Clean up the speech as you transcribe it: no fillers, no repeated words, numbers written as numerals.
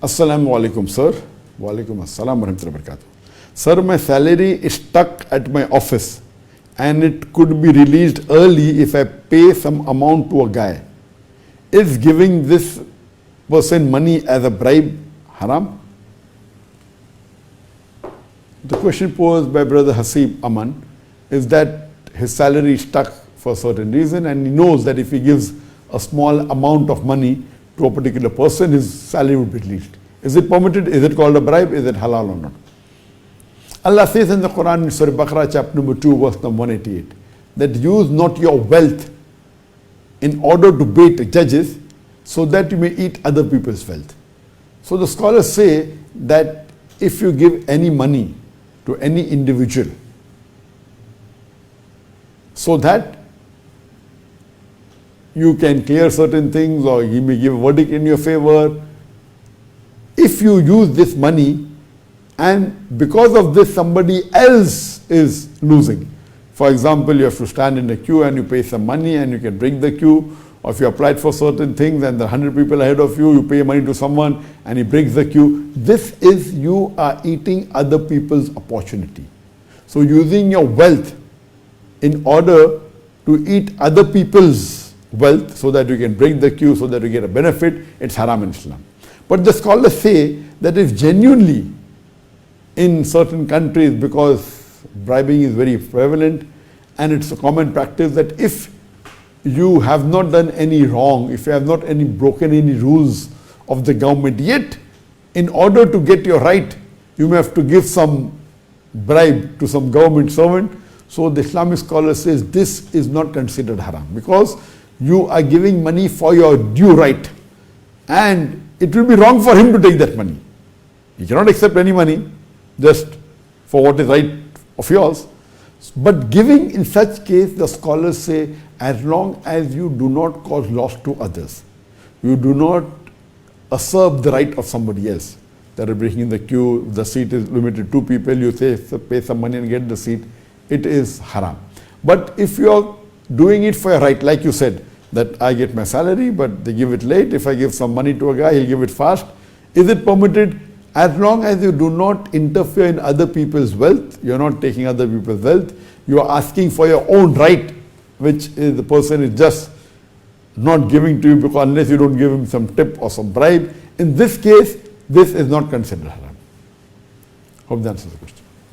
Assalamu alaikum, sir. Wa alaikum assalam wa rahmatullahi wa barakatuh. Sir, my salary is stuck at my office and it could be released early if I pay some amount to a guy. Is giving this person money as a bribe haram? The question posed by Brother Hasib Aman is that his salary is stuck for a certain reason and he knows that if he gives a small amount of money to a particular person, his salary would be released. Is it permitted? Is it called a bribe? Is it halal or not? Allah says in the Quran in Surah Baqarah chapter number 2 verse number 188 that use not your wealth in order to bait judges so that you may eat other people's wealth. So the scholars say that if you give any money to any individual so that you can clear certain things or he may give a verdict in your favor, if you use this money and because of this somebody else is losing. For example, you have to stand in a queue and you pay some money and you can break the queue, or if you applied for certain things and there are 100 people ahead of you, you pay money to someone and he breaks the queue. This is you are eating other people's opportunity. So using your wealth in order to eat other people's wealth so that you can break the queue, so that you get a benefit, it's haram in Islam. But the scholars say that if genuinely in certain countries, because bribing is very prevalent and it's a common practice, that if you have not done any wrong, if you have not broken any rules of the government, yet in order to get your right, you may have to give some bribe to some government servant. So the Islamic scholar says this is not considered haram because you are giving money for your due right and it will be wrong for him to take that money. He cannot accept any money just for what is right of yours. But giving in such case, the scholars say, as long as you do not cause loss to others, you do not usurp the right of somebody else. That is breaking in the queue, the seat is limited to 2 people, you say pay some money and get the seat, it is haram. But if you are doing it for your right, like you said, that I get my salary but they give it late, if I give some money to a guy, he'll give it fast, is it permitted? As long as you do not interfere in other people's wealth, you are not taking other people's wealth, you are asking for your own right, which is the person is just not giving to you because unless you don't give him some tip or some bribe. In this case, this is not considered haram. Hope that answers the question.